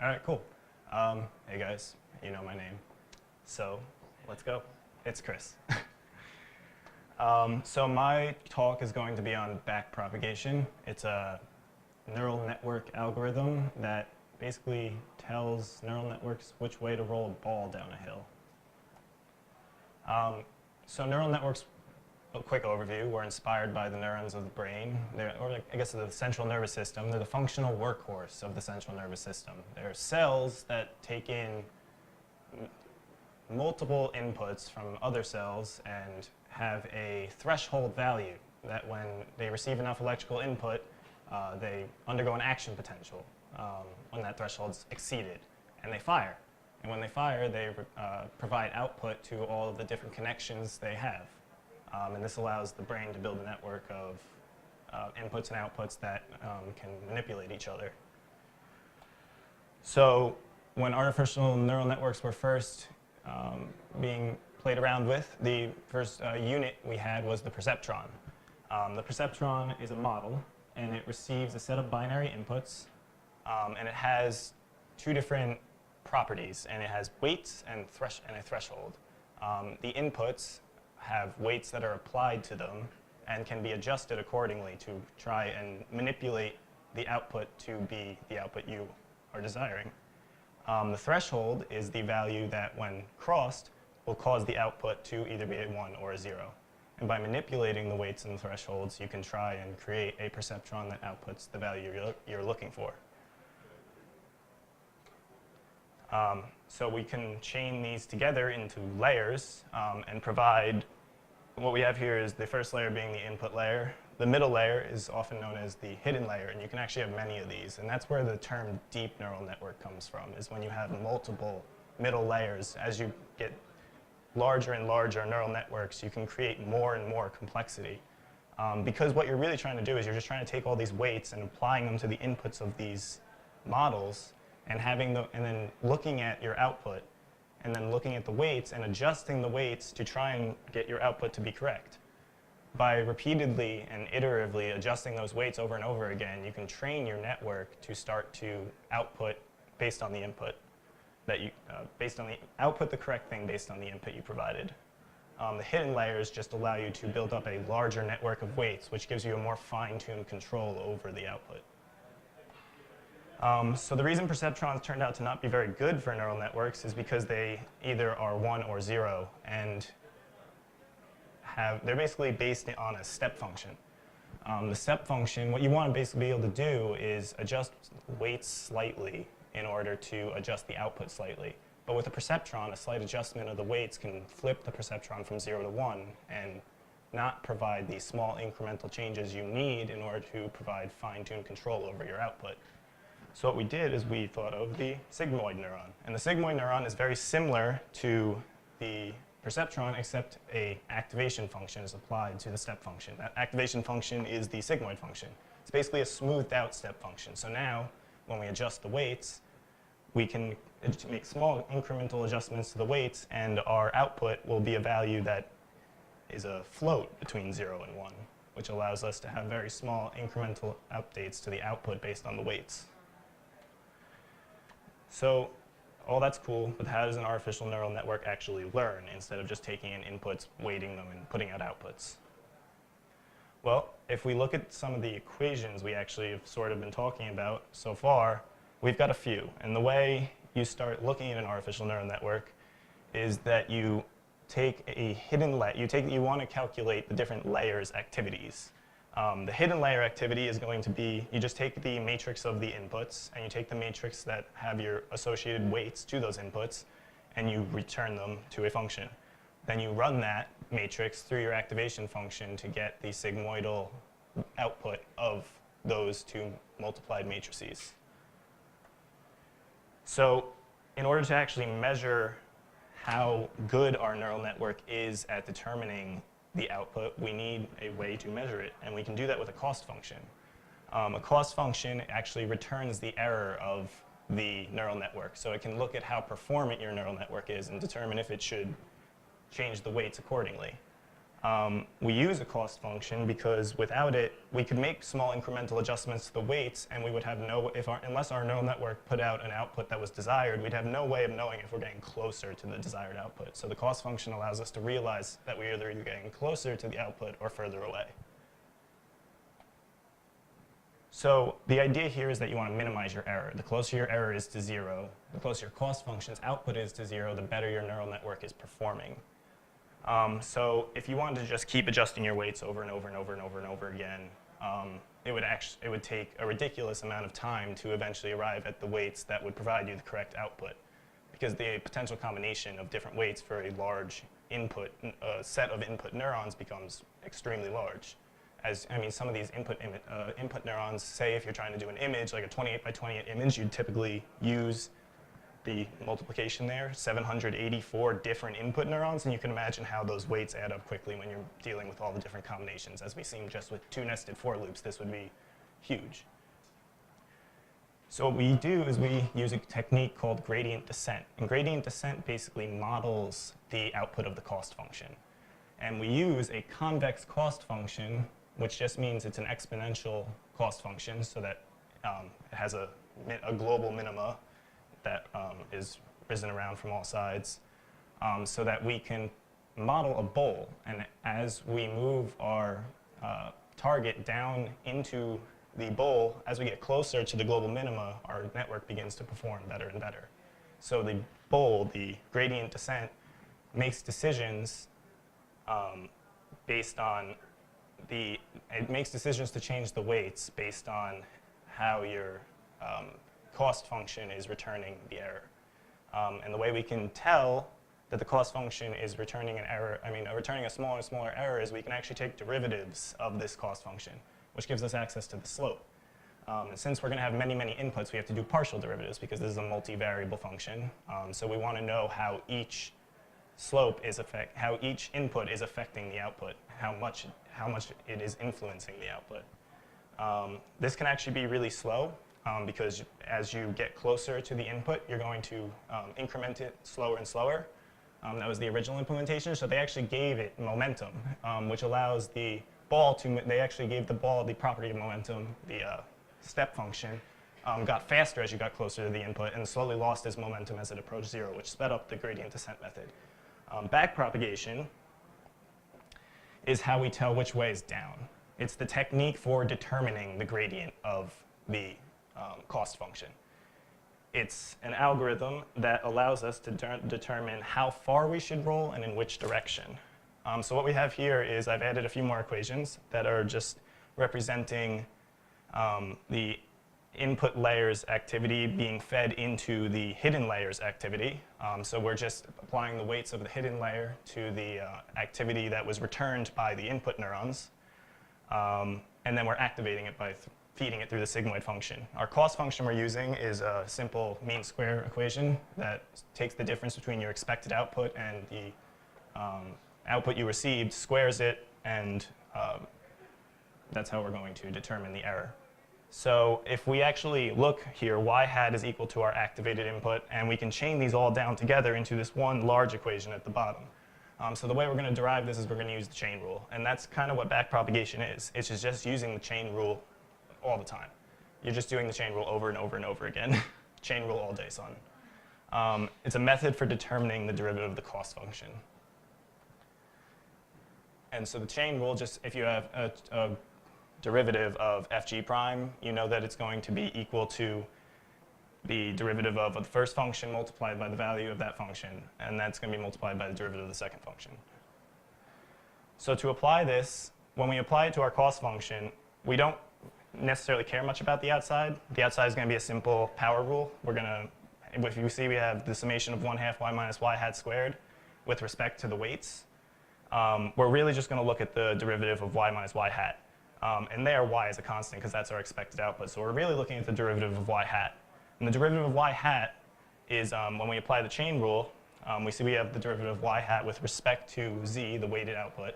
All right, cool. Hey guys, you know my name. So let's go. It's Chris. So my talk is going to be on backpropagation. It's a neural network algorithm that basically tells neural networks which way to roll a ball down a hill. So neural networks, a quick overview, were inspired by the neurons of the brain, or I guess the central nervous system. They're the functional workhorse of the central nervous system. They're cells that take in multiple inputs from other cells and have a threshold value that when they receive enough electrical input, they undergo an action potential when that threshold's exceeded, and they fire. And when they fire, they provide output to all of the different connections they have. And this allows the brain to build a network of inputs and outputs that can manipulate each other. So when artificial neural networks were first being played around with, the first unit we had was the perceptron. The perceptron is a model, and it receives a set of binary inputs, and it has two different properties, and it has weights and a threshold. The inputs have weights that are applied to them and can be adjusted accordingly to try and manipulate the output to be the output you are desiring. The threshold is the value that, when crossed, will cause the output to either be a 1 or a 0. And by manipulating the weights and the thresholds, you can try and create a perceptron that outputs the value you're looking for. So we can chain these together into layers and provide, what we have here is the first layer being the input layer. The middle layer is often known as the hidden layer, and you can actually have many of these. And that's where the term deep neural network comes from, is when you have multiple middle layers. As you get larger and larger neural networks, you can create more and more complexity. Because what you're really trying to do is you're just trying to take all these weights and applying them to the inputs of these models, and then looking at your output, and then looking at the weights and adjusting the weights to try and get your output to be correct. By repeatedly and iteratively adjusting those weights over and over again, you can train your network to start to output based on the input output the correct thing based on the input you provided. The hidden layers just allow you to build up a larger network of weights, which gives you a more fine-tuned control over the output. So the reason perceptrons turned out to not be very good for neural networks is because they either are 1 or 0, and they're basically based on a step function. The step function, what you want to basically be able to do is adjust weights slightly in order to adjust the output slightly. But with a perceptron, a slight adjustment of the weights can flip the perceptron from 0 to 1 and not provide the small incremental changes you need in order to provide fine-tuned control over your output. So what we did is we thought of the sigmoid neuron. And the sigmoid neuron is very similar to the perceptron, except an activation function is applied to the step function. That activation function is the sigmoid function. It's basically a smoothed out step function. So now, when we adjust the weights, we can make small incremental adjustments to the weights, and our output will be a value that is a float between 0 and 1, which allows us to have very small incremental updates to the output based on the weights. So all that's cool, but how does an artificial neural network actually learn instead of just taking in inputs, weighting them, and putting out outputs? Well, if we look at some of the equations we actually have sort of been talking about so far, we've got a few. And the way you start looking at an artificial neural network is that you take a hidden layer. You want to calculate the different layers' activities. The hidden layer activity is going to be, you just take the matrix of the inputs, and you take the matrix that have your associated weights to those inputs, and you return them to a function. Then you run that matrix through your activation function to get the sigmoidal output of those two multiplied matrices. So in order to actually measure how good our neural network is at determining the output, we need a way to measure it, and we can do that with a cost function. A cost function actually returns the error of the neural network, so it can look at how performant your neural network is and determine if it should change the weights accordingly. We use a cost function because without it, we could make small incremental adjustments to the weights, and we would have unless our neural network put out an output that was desired, we'd have no way of knowing if we're getting closer to the desired output. So the cost function allows us to realize that we're either getting closer to the output or further away. So the idea here is that you want to minimize your error. The closer your error is to 0, the closer your cost function's output is to 0, the better your neural network is performing. So if you wanted to just keep adjusting your weights over and over and over and over and over again, it would take a ridiculous amount of time to eventually arrive at the weights that would provide you the correct output, because the potential combination of different weights for a large set of input neurons becomes extremely large. Some of these input neurons, say if you're trying to do an image, like a 28 by 28 image, you'd typically use the multiplication there, 784 different input neurons, and you can imagine how those weights add up quickly when you're dealing with all the different combinations. As we've seen just with 2 nested for loops, this would be huge. So what we do is we use a technique called gradient descent. And gradient descent basically models the output of the cost function. And we use a convex cost function, which just means it's an exponential cost function, so that it has a global minima that is risen around from all sides, so that we can model a bowl. And as we move our target down into the bowl, as we get closer to the global minima, our network begins to perform better and better. So the bowl, the gradient descent, makes decisions based on it makes decisions to change the weights based on how your cost function is returning the error. And the way we can tell that the cost function is returning an error, returning a smaller and smaller error, is we can actually take derivatives of this cost function, which gives us access to the slope. And since we're going to have many, many inputs, we have to do partial derivatives because this is a multivariable function. So we want to know how each how each input is affecting the output, how much it is influencing the output. This can actually be really slow because as you get closer to the input, you're going to increment it slower and slower. That was the original implementation, so they actually gave it momentum, which allows the ball they actually gave the ball the property of momentum, the step function, got faster as you got closer to the input and slowly lost its momentum as it approached 0, which sped up the gradient descent method. Backpropagation is how we tell which way is down. It's the technique for determining the gradient of the cost function. It's an algorithm that allows us to determine how far we should roll and in which direction. So what we have here is I've added a few more equations that are just representing the input layers activity being fed into the hidden layers activity. So we're just applying the weights of the hidden layer to the activity that was returned by the input neurons. And then we're activating it by feeding it through the sigmoid function. Our cost function we're using is a simple mean square equation that takes the difference between your expected output and the output you received, squares it, and that's how we're going to determine the error. So if we actually look here, y hat is equal to our activated input, and we can chain these all down together into this one large equation at the bottom. So the way we're going to derive this is we're going to use the chain rule, and that's kind of what backpropagation is. It's just using the chain rule all the time. You're just doing the chain rule over and over and over again. Chain rule all day, son. It's a method for determining the derivative of the cost function. And so the chain rule, just if you have a derivative of fg prime, you know that it's going to be equal to the derivative of the first function multiplied by the value of that function, and that's going to be multiplied by the derivative of the second function. So to apply this, when we apply it to our cost function, we don't necessarily care much about the outside. The outside is going to be a simple power rule. If you see, we have the summation of 1/2 y minus y hat squared with respect to the weights. We're really just going to look at the derivative of y minus y hat. And there, y is a constant because that's our expected output. So we're really looking at the derivative of y hat. And the derivative of y hat is, when we apply the chain rule, we see we have the derivative of y hat with respect to z, the weighted output.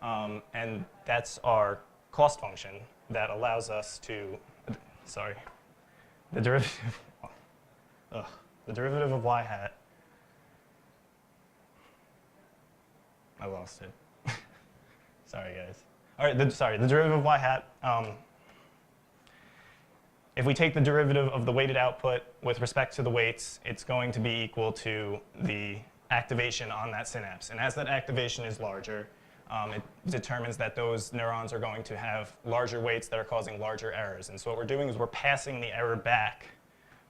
And that's our cost function that allows us to, the derivative of y hat, I lost it. Sorry, guys. All right, the derivative of y hat. If we take the derivative of the weighted output with respect to the weights, it's going to be equal to the activation on that synapse. And as that activation is larger, it determines that those neurons are going to have larger weights that are causing larger errors. And so what we're doing is we're passing the error back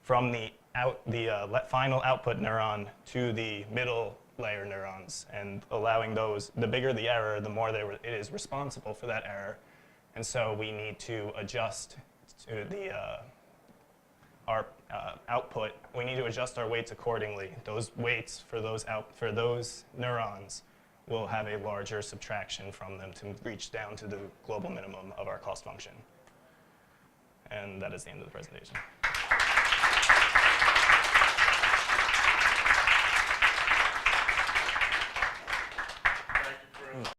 from the final output neuron to the middle layer neurons and allowing those, the bigger the error, the more it is responsible for that error. And so we need to adjust to our output. We need to adjust our weights accordingly. Those weights for those neurons will have a larger subtraction from them to reach down to the global minimum of our cost function. And that is the end of the presentation.